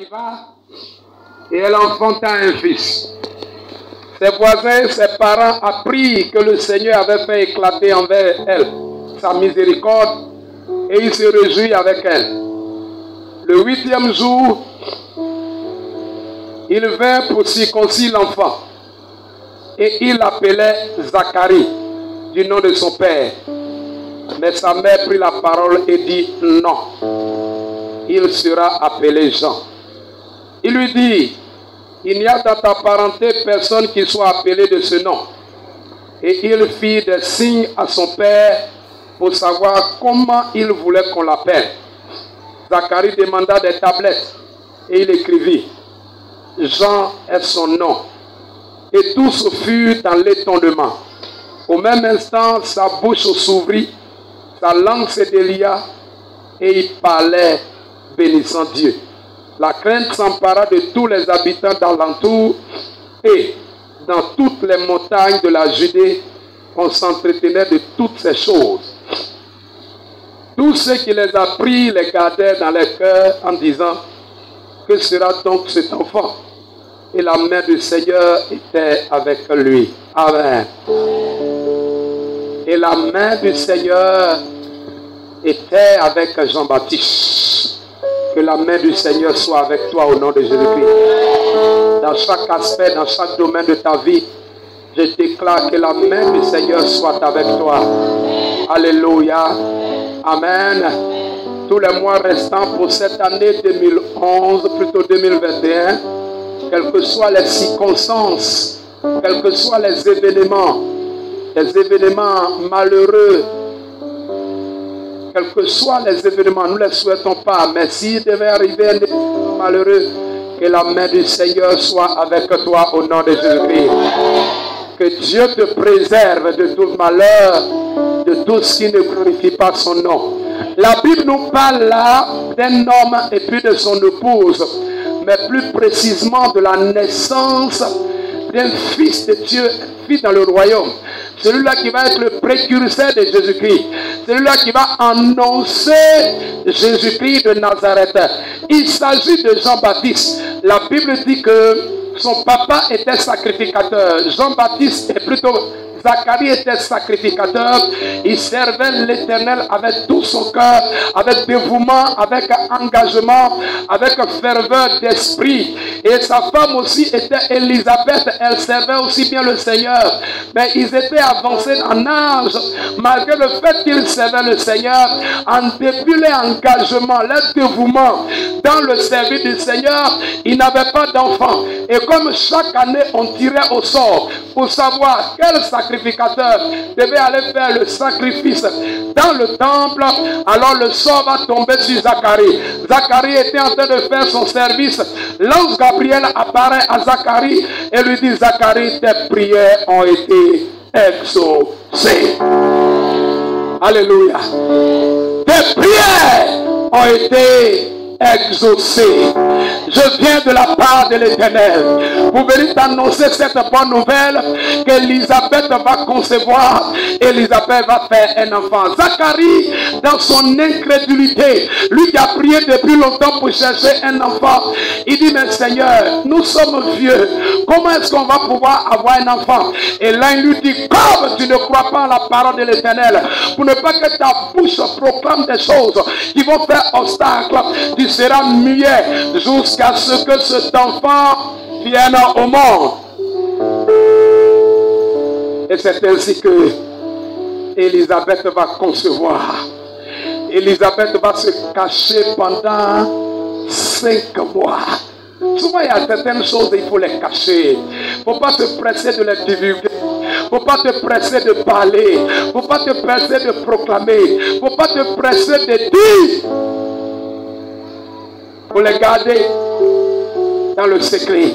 Et elle enfanta un fils. Ses voisins, ses parents apprirent que le Seigneur avait fait éclater envers elle sa miséricorde et il se réjouit avec elle. Le 8e jour, il vint pour circoncire l'enfant et il l'appelait Zacharie du nom de son père. Mais sa mère prit la parole et dit non, il sera appelé Jean. Il lui dit, il n'y a dans ta parenté personne qui soit appelé de ce nom. Et il fit des signes à son père pour savoir comment il voulait qu'on l'appelle. Zacharie demanda des tablettes et il écrivit, Jean est son nom. Et tous furent dans l'étonnement. Au même instant, sa bouche s'ouvrit, sa langue se délia et il parlait bénissant Dieu. La crainte s'empara de tous les habitants d'alentour et dans toutes les montagnes de la Judée, on s'entretenait de toutes ces choses. Tous ceux qui les apprirent les gardèrent dans leur cœur en disant, que sera donc cet enfant? Et la main du Seigneur était avec lui. Amen. Et la main du Seigneur était avec Jean-Baptiste. Que la main du Seigneur soit avec toi au nom de Jésus-Christ. Dans chaque aspect, dans chaque domaine de ta vie, je déclare que la main du Seigneur soit avec toi. Alléluia. Amen. Tous les mois restants pour cette année 2011, plutôt 2021, quelles que soient les circonstances, quels que soient les événements malheureux, quels que soient les événements, nous ne les souhaitons pas, mais s'il devait arriver un événement malheureux, que la main du Seigneur soit avec toi au nom de Jésus-Christ. Que Dieu te préserve de tout malheur, de tout ce qui ne glorifie pas son nom. La Bible nous parle là d'un homme et puis de son épouse, mais plus précisément de la naissance d'un fils de Dieu, fils dans le royaume. Celui-là qui va être le précurseur de Jésus-Christ. Celui-là qui va annoncer Jésus-Christ de Nazareth. Il s'agit de Jean-Baptiste. La Bible dit que son papa était sacrificateur. Jean-Baptiste est plutôt... Zacharie était sacrificateur. Il servait l'Éternel avec tout son cœur, avec dévouement, avec engagement, avec ferveur d'esprit. Et sa femme aussi était Élisabeth. Elle servait aussi bien le Seigneur. Mais ils étaient avancés en âge. Malgré le fait qu'ils servaient le Seigneur, en dépit de l'engagement, le dévouement dans le service du Seigneur, ils n'avaient pas d'enfants. Et comme chaque année on tirait au sort pour savoir quel sacrificateur devait aller faire le sacrifice dans le temple, alors le sort va tomber sur Zacharie. Zacharie était en train de faire son service. L'ange Gabriel apparaît à Zacharie et lui dit, Zacharie, tes prières ont été exaucées. Alléluia. Tes prières ont été exaucées. Je viens de la part de l'Éternel pour venir t'annoncer cette bonne nouvelle qu'Élisabeth va concevoir. Élisabeth va faire un enfant. Zacharie, dans son incrédulité, lui qui a prié depuis longtemps pour chercher un enfant, il dit, mais Seigneur, nous sommes vieux. Comment est-ce qu'on va pouvoir avoir un enfant? Et là, il lui dit, comme tu ne crois pas à la parole de l'Éternel, pour ne pas que ta bouche proclame des choses qui vont faire obstacle, tu seras muet jusqu'à ce que cet enfant vienne au monde. Et c'est ainsi que Élisabeth va concevoir. Élisabeth va se cacher pendant 5 mois. Souvent, il y a certaines choses, il faut les cacher. Il ne faut pas se presser de les divulguer. Il ne faut pas te presser de parler. Il ne faut pas te presser de proclamer. Il ne faut pas te presser de dire. Il faut les garder dans le secret.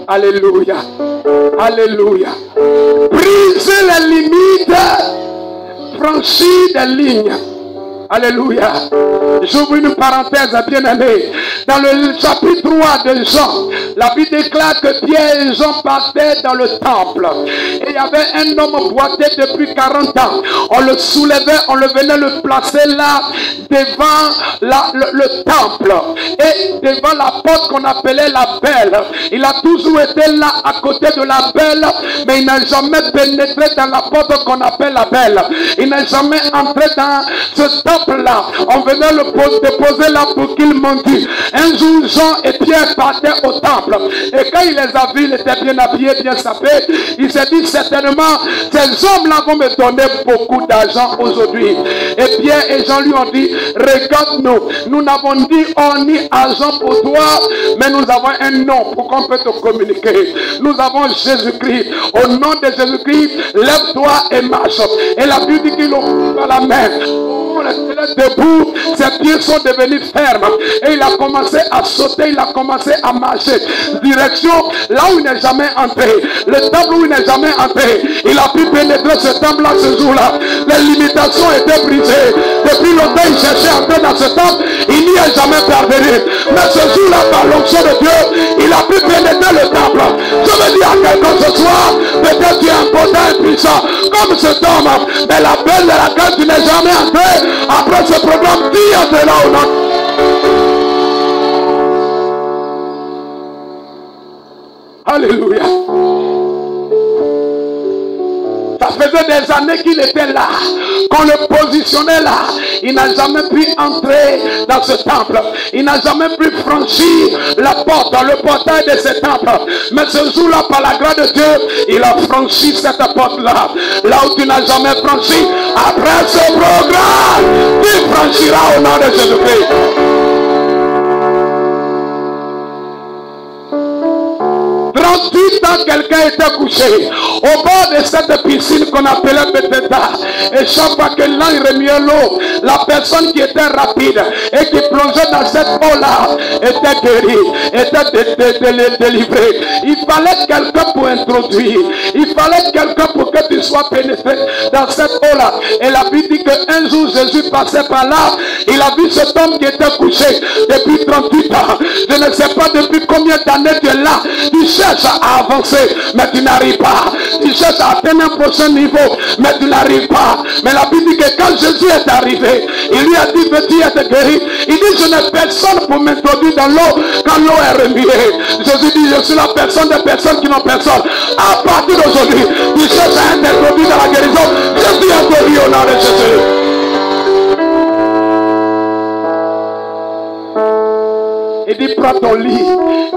Alléluia. Alléluia. Briser les limites. Franchir des lignes. Alléluia. J'ouvre une parenthèse, bien-aimé. Dans le chapitre 3 de Jean, la Bible déclare que Pierre et Jean partaient dans le temple. Et il y avait un homme boité depuis 40 ans. On le soulevait, on le venait le placer là, devant le temple. Et devant la porte qu'on appelait la Belle. Il a toujours été là, à côté de la Belle, mais il n'a jamais pénétré dans la porte qu'on appelle la Belle. Il n'a jamais entré dans ce temple-là. On venait le déposer là pour qu'il mendie. Un jour, Jean et Pierre partaient au temple. Et quand il les a vus, il était bien habillé, bien sapé. Il s'est dit certainement, ces hommes-là vont me donner beaucoup d'argent aujourd'hui. Et Pierre et Jean lui ont dit, regarde-nous, nous n'avons ni or ni argent pour toi, mais nous avons un nom pour qu'on peut te communiquer. Nous avons Jésus-Christ. Au nom de Jésus-Christ, lève-toi et marche. Et la Bible dit qu'ils l'ont pris par la main. Debout, ses pieds sont devenus fermes et il a commencé à sauter, il a commencé à marcher direction là où il n'est jamais entré, le temple où il n'est jamais entré. Il a pu pénétrer ce temple là ce jour-là. Les limitations étaient brisées. Depuis longtemps il cherchait à entrer dans ce temple, il n'y est jamais parvenu, mais ce jour-là par l'onction de Dieu il a pu pénétrer le temple. Je veux dire à quelqu'un ce soir, peut-être tu es important et puissant comme cet homme, mais la belle de laquelle tu n'es jamais entré, après ce programme, qui est là ou non? Alléluia. Ça faisait des années qu'il était là, qu'on le positionnait là. Il n'a jamais pu entrer dans ce temple. Il n'a jamais pu franchir la porte, le portail de ce temple. Mais ce jour-là, par la grâce de Dieu, il a franchi cette porte-là. Là où tu n'as jamais franchi, après ce programme, tu franchiras au nom de Jésus-Christ. 38 ans, quelqu'un était couché au bord de cette piscine qu'on appelait Bethesda. Et chaque fois que l'un remuait l'eau, la personne qui était rapide et qui plongeait dans cette eau-là était guérie, était délivrée. Il fallait quelqu'un pour introduire. Il fallait quelqu'un pour que tu sois pénétré dans cette eau-là. Et la Bible dit qu'un jour Jésus passait par là. Il a vu cet homme qui était couché depuis 38 ans. Je ne sais pas depuis combien d'années tu es là. Tu cherches à avancer, mais tu n'arrives pas. Tu cherches à atteindre un prochain niveau, mais tu n'arrives pas. Mais la Bible dit que quand Jésus est arrivé, il lui a dit, veux-tu être guéri? Il dit, je n'ai personne pour m'introduire dans l'eau quand l'eau est remuée. Jésus dit, je suis la personne des personnes qui n'ont personne. À partir d'aujourd'hui, tu cherches à être introduit dans la guérison. Je suis introduit au nom de Jésus. Il dit, prends ton lit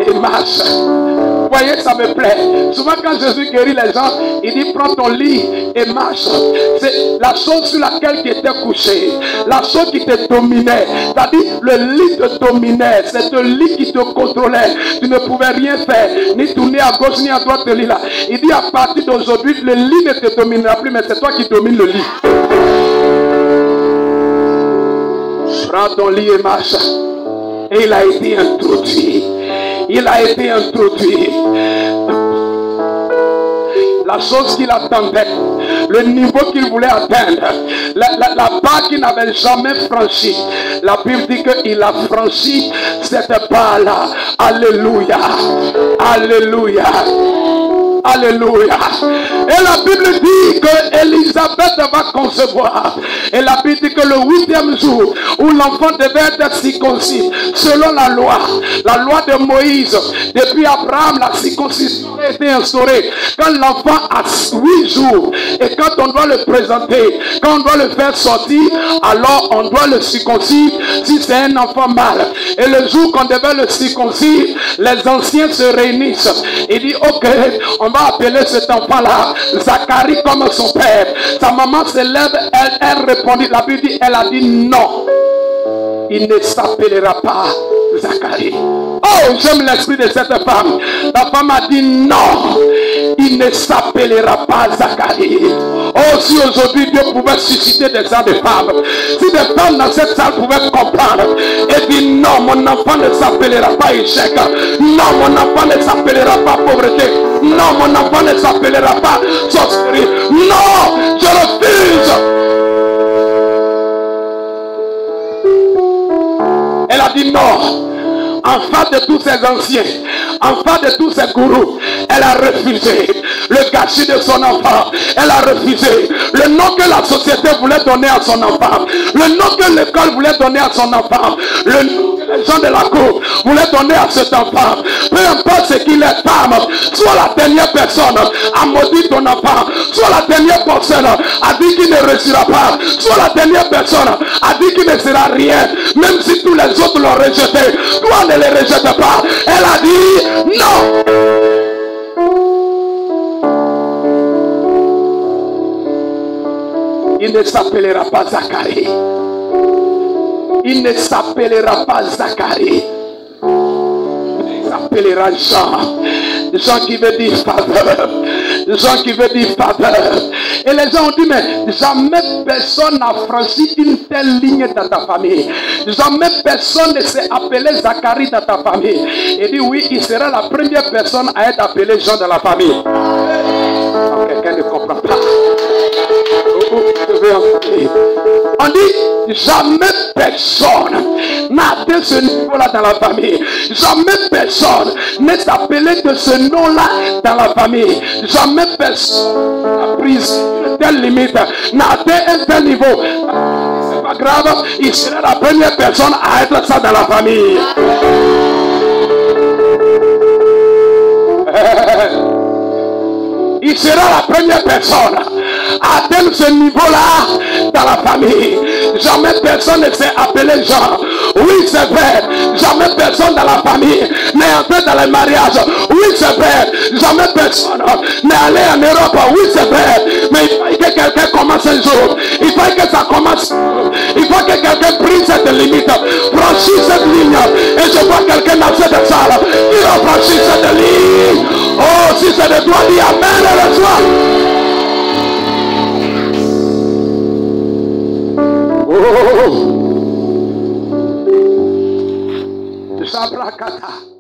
et marche. Vous voyez, ça me plaît. Souvent quand Jésus guérit les gens, il dit, prends ton lit et marche. C'est la chose sur laquelle tu étais couché. La chose qui te dominait. C'est-à-dire, le lit te dominait. C'est le lit qui te contrôlait. Tu ne pouvais rien faire. Ni tourner à gauche, ni à droite de lit là. Il dit, à partir d'aujourd'hui, le lit ne te dominera plus, mais c'est toi qui domines le lit. Prends ton lit et marche. Et il a été introduit. Il a été introduit. La chose qu'il attendait, le niveau qu'il voulait atteindre, la barre qu'il n'avait jamais franchie. La Bible dit qu'il a franchi cette barre-là. Alléluia. Alléluia. Alléluia. Et la Bible dit que Élisabeth va concevoir. Et la Bible dit que le 8e jour où l'enfant devait être circoncis, selon la loi de Moïse, depuis Abraham, la circoncision a été instaurée. Quand l'enfant a 8 jours, et quand on doit le présenter, quand on doit le faire sortir, alors on doit le circoncire si c'est un enfant mâle. Et le jour qu'on devait le circoncire, les anciens se réunissent. Il dit, ok, on va appeler cet enfant-là Zacharie comme son père. Sa maman se lève, elle répondit, la Bible dit, elle a dit non. Il ne s'appellera pas Zacharie. Oh, j'aime l'esprit de cette femme. La femme a dit non. Il ne s'appellera pas Zacharie. Oh, si aujourd'hui Dieu pouvait susciter des gens de femmes. Si des femmes dans cette salle pouvaient comprendre et dire non, mon enfant ne s'appellera pas échec. Non, mon enfant ne s'appellera pas pauvreté. Non, mon enfant ne s'appellera pas sorcellerie. Non, je refuse. a dit non. En face de tous ces anciens, en face de tous ces gourous, elle a refusé le gâchis de son enfant. Elle a refusé le nom que la société voulait donner à son enfant, le nom que l'école voulait donner à son enfant, le nom que les gens de la cour voulaient donner à cet enfant. Peu importe ce qu'il est, femme, soit la dernière personne a maudit ton enfant, soit la dernière personne a dit qu'il ne réussira pas, soit la dernière personne a dit qu'il ne sera rien, même si tous les autres l'ont rejeté. Toi, ne les rejette pas. Elle a dit non. Il ne s'appellera pas Zacharie. Il ne s'appellera pas Zacharie. Il s'appellera Jean. Jean qui veut dire faveur. Jean qui veut dire faveur. Et les gens ont dit, mais jamais personne n'a franchi une telle ligne dans ta famille. Jamais personne ne s'est appelé Zacharie dans ta famille. Il dit, oui, il sera la première personne à être appelé Jean dans la famille. Oh, quelqu'un ne comprend pas. On dit, jamais personne n'a atteint ce niveau-là dans la famille. Jamais personne n'est appelé de ce nom-là dans la famille. Jamais personne n'a pris une telle limite, n'a atteint un tel niveau. C'est pas grave, il sera la première personne à être ça dans la famille. Il sera la première personne à atteindre ce niveau-là dans la famille. Jamais personne ne s'est appelé Jean. Oui, c'est vrai. Jamais personne dans la famille n'est entré dans les mariages. Oui, c'est vrai. Jamais personne n'est allé en Europe. Oui, c'est vrai. Mais il faut que quelqu'un commence un jour. Il faut que ça commence. Il faut que quelqu'un brise cette limite, franchisse cette ligne. Et je vois quelqu'un dans cette salle qui va franchir cette ligne. Oh, si c'est de toi, dis amen et reçois. Oh, Zabrakata.